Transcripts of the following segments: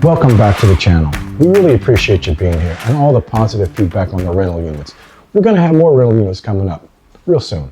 Welcome back to the channel. We really appreciate you being here and all the positive feedback on the rental units. We're going to have more rental units coming up real soon.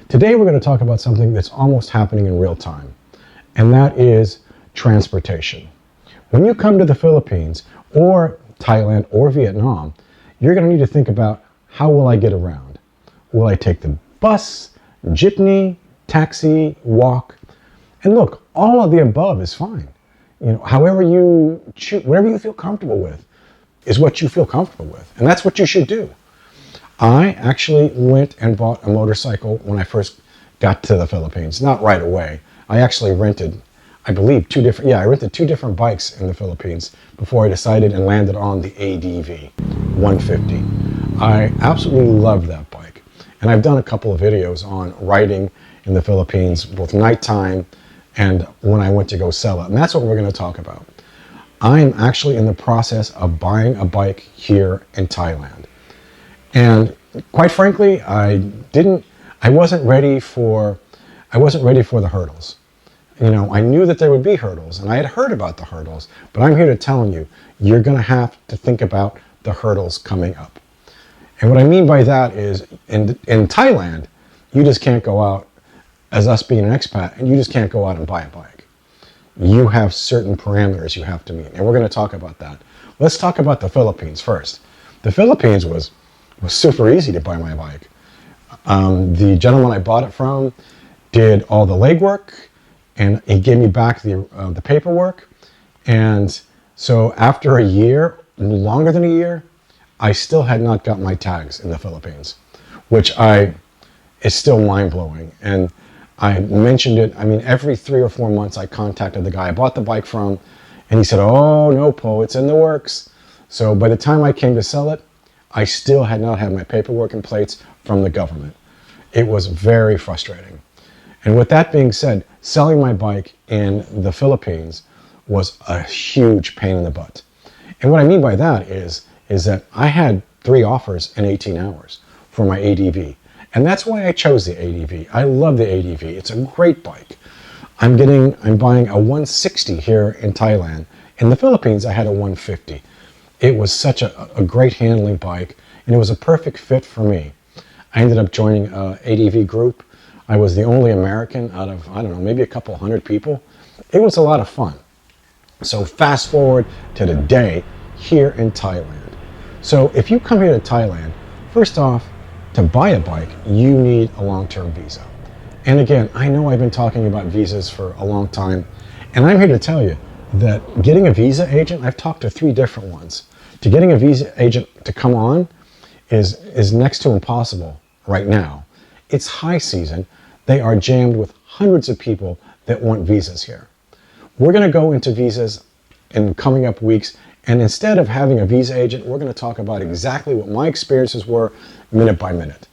Today we're going to talk about something that's almost happening in real time, and that is transportation. When you come to the Philippines or Thailand or Vietnam, you're going to need to think about, how will I get around? Will I take the bus, jeepney, taxi, walk? And look, all of the above is fine. You know, however you choose, whatever you feel comfortable with is what you feel comfortable with. And that's what you should do. I actually went and bought a motorcycle when I first got to the Philippines. Not right away. I actually rented, I believe, I rented two different bikes in the Philippines before I decided and landed on the ADV 150. I absolutely love that bike. And I've done a couple of videos on riding in the Philippines, both nighttime and when I went to go sell it. And that's what we're going to talk about. I'm actually in the process of buying a bike here in Thailand. And quite frankly, I wasn't ready for the hurdles. You know, I knew that there would be hurdles, and I had heard about the hurdles, but I'm here to tell you, you're going to have to think about the hurdles coming up. And what I mean by that is, in Thailand, you just can't go out, as us being an expat, and you just can't go out and buy a bike. You have certain parameters you have to meet, and we're going to talk about that. Let's talk about the Philippines first. The Philippines was super easy to buy my bike. The gentleman I bought it from did all the legwork, and he gave me back the paperwork. And so after a year, longer than a year, I still had not got my tags in the Philippines, which is still mind-blowing. And I mentioned it, every 3 or 4 months I contacted the guy I bought the bike from, and he said, "Oh, no, Po, it's in the works." So by the time I came to sell it, I still had not had my paperwork and plates from the government. It was very frustrating. And with that being said, selling my bike in the Philippines was a huge pain in the butt. And what I mean by that is that I had 3 offers in 18 hours for my ADV. And that's why I chose the ADV. I love the ADV. It's a great bike. I'm buying a 160 here in Thailand. In the Philippines, I had a 150. It was such a great handling bike, and it was a perfect fit for me. I ended up joining an ADV group. I was the only American out of, I don't know, maybe a couple hundred people. It was a lot of fun. So fast forward to the day here in Thailand. So if you come here to Thailand, first off, to buy a bike, you need a long-term visa. And again, I know I've been talking about visas for a long time, and I'm here to tell you that getting a visa agent, I've talked to 3 different ones. To getting a visa agent to come on is next to impossible right now. It's high season. They are jammed with hundreds of people that want visas here. We're going to go into visas in coming up weeks, and instead of having a visa agent, we're going to talk about exactly what my experiences were minute by minute.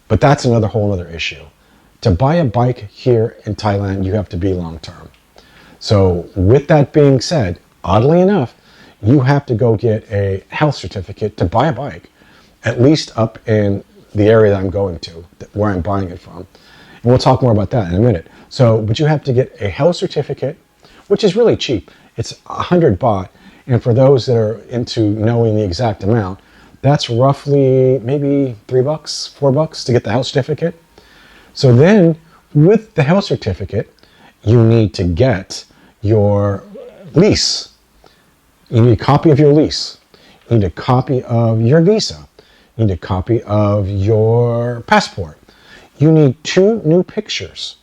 But that's another whole other issue. To buy a bike here in Thailand, you have to be long-term. So with that being said, oddly enough, you have to go get a health certificate to buy a bike, at least up in the area that I'm going to, where I'm buying it from. And we'll talk more about that in a minute. But you have to get a health certificate, which is really cheap. It's 100 baht. And for those that are into knowing the exact amount, that's roughly maybe $3, $4 to get the health certificate. So then with the health certificate, you need to get your lease. You need a copy of your lease. You need a copy of your visa. You need a copy of your passport. You need 2 new pictures.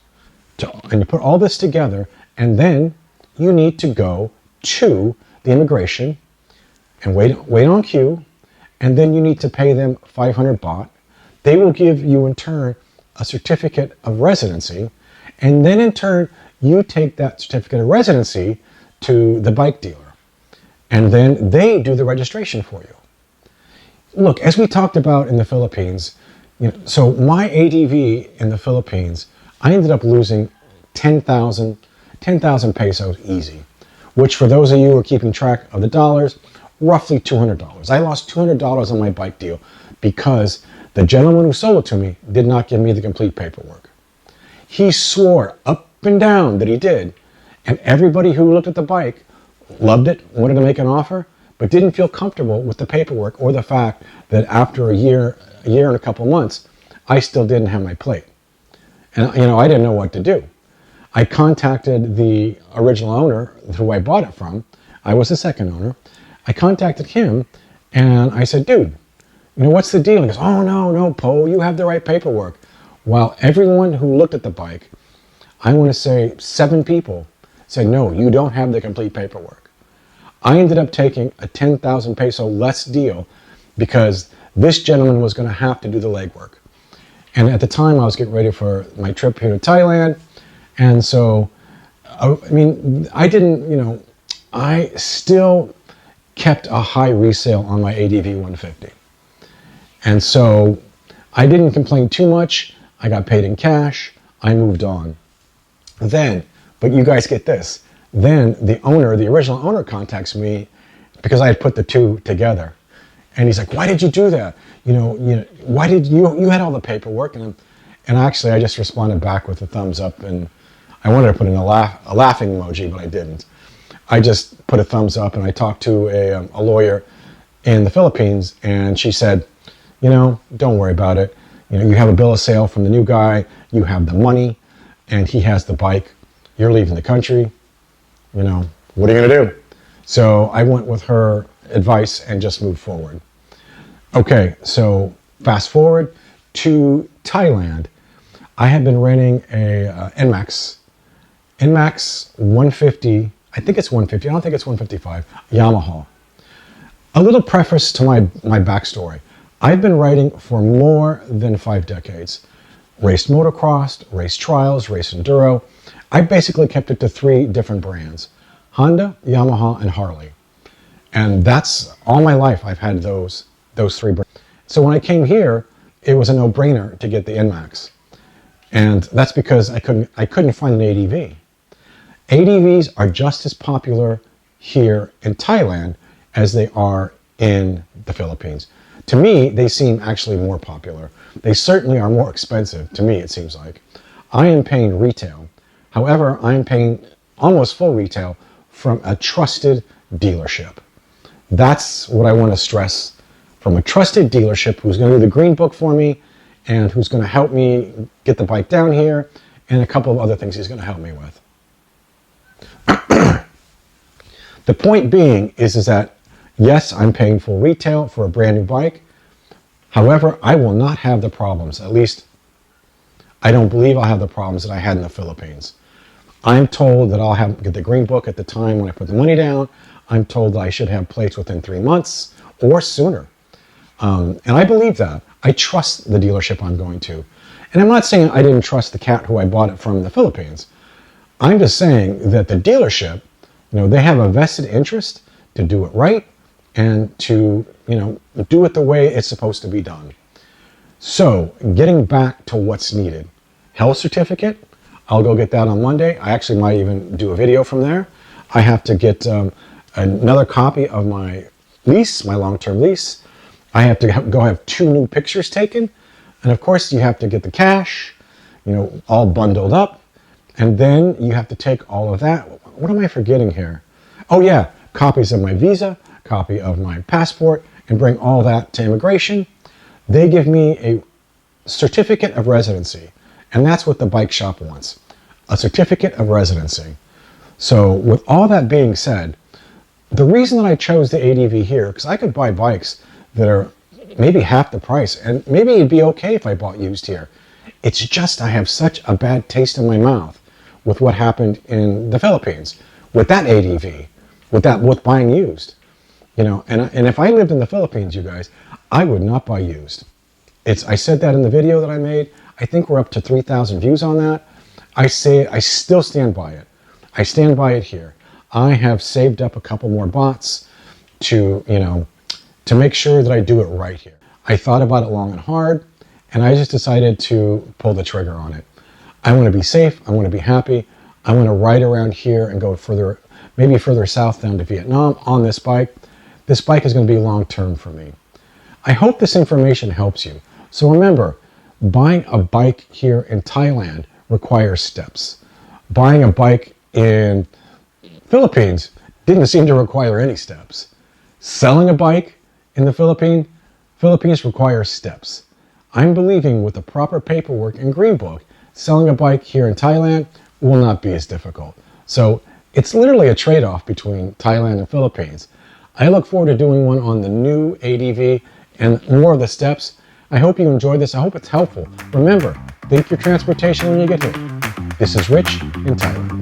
And you put all this together, and then you need to go to the immigration and wait on queue, and then you need to pay them 500 baht. They will give you in turn a certificate of residency, and then in turn, you take that certificate of residency to the bike dealer, and then they do the registration for you. Look, as we talked about in the Philippines, so my ADV in the Philippines, I ended up losing 10,000 pesos easy, which for those of you who are keeping track of the dollars, roughly $200. I lost $200 on my bike deal because the gentleman who sold it to me did not give me the complete paperwork. He swore up and down that he did, and everybody who looked at the bike loved it, wanted to make an offer, but didn't feel comfortable with the paperwork or the fact that after a year and a couple months, I still didn't have my plate. And I didn't know what to do. I contacted the original owner who I bought it from. I was the second owner. I contacted him and I said, dude, what's the deal? He goes, oh, no, Poe, you have the right paperwork. While everyone who looked at the bike, I want to say 7 people, said, no, you don't have the complete paperwork. I ended up taking a 10,000 peso less deal because this gentleman was going to have to do the legwork. And at the time, I was getting ready for my trip here to Thailand. And so, I still kept a high resale on my ADV 150. And so I didn't complain too much. I got paid in cash. I moved on. Then, but you guys get this. Then the original owner contacts me because I had put the two together. And he's like, why did you do that? Why did you had all the paperwork? And actually I just responded back with a thumbs up, and I wanted to put in a laughing emoji, but I didn't. I just put a thumbs up, and I talked to a lawyer in the Philippines, and she said, don't worry about it. You have a bill of sale from the new guy, you have the money, and he has the bike. You're leaving the country. What are you going to do? So I went with her advice and just moved forward. Okay, so fast forward to Thailand. I had been renting a NMAX 150. I think it's 150. I don't think it's 155. Yamaha. A little preface to my backstory. I've been riding for more than 5 decades. Raced motocross, raced trials, raced enduro. I basically kept it to 3 different brands: Honda, Yamaha, and Harley. And that's all my life. I've had those 3 brands. So when I came here, it was a no-brainer to get the NMAX. And that's because I couldn't find an ADV. ADVs are just as popular here in Thailand as they are in the Philippines. To me, they seem actually more popular. They certainly are more expensive, to me it seems like. I am paying retail. However, I am paying almost full retail from a trusted dealership. That's what I want to stress, from a trusted dealership who's going to do the green book for me and who's going to help me get the bike down here, and a couple of other things he's going to help me with. The point being is that, yes, I'm paying full retail for a brand new bike. However, I will not have the problems. At least, I don't believe I'll have the problems that I had in the Philippines. I'm told that I'll get the green book at the time when I put the money down. I'm told that I should have plates within 3 months or sooner. And I believe that. I trust the dealership I'm going to. And I'm not saying I didn't trust the cat who I bought it from in the Philippines. I'm just saying that the dealership, they have a vested interest to do it right and to, do it the way it's supposed to be done. So, getting back to what's needed. Health certificate, I'll go get that on Monday. I actually might even do a video from there. I have to get another copy of my lease, my long-term lease. I have to go have 2 new pictures taken. And of course, you have to get the cash, all bundled up. And then you have to take all of that. What am I forgetting here? Oh yeah, copies of my visa, copy of my passport, and bring all that to immigration. They give me a certificate of residency. And that's what the bike shop wants, a certificate of residency. So with all that being said, the reason that I chose the ADV here, because I could buy bikes that are maybe half the price, and maybe it'd be okay if I bought used here. It's just I have such a bad taste in my mouth with what happened in the Philippines, with that ADV, with buying used. And if I lived in the Philippines, you guys, I would not buy used. I said that in the video that I made. I think we're up to 3,000 views on that. I still stand by it. I stand by it here. I have saved up a couple more bots to, to make sure that I do it right here. I thought about it long and hard, and I just decided to pull the trigger on it. I want to be safe. I want to be happy. I want to ride around here and go further, maybe further south down to Vietnam on this bike. This bike is going to be long-term for me. I hope this information helps you. So remember, buying a bike here in Thailand requires steps. Buying a bike in Philippines didn't seem to require any steps. Selling a bike in the Philippines requires steps. I'm believing with the proper paperwork and green book, selling a bike here in Thailand will not be as difficult. So it's literally a trade-off between Thailand and Philippines. I look forward to doing one on the new ADV and more of the steps. I hope you enjoyed this. I hope it's helpful. Remember, think your transportation when you get here. This is Rich in Thailand.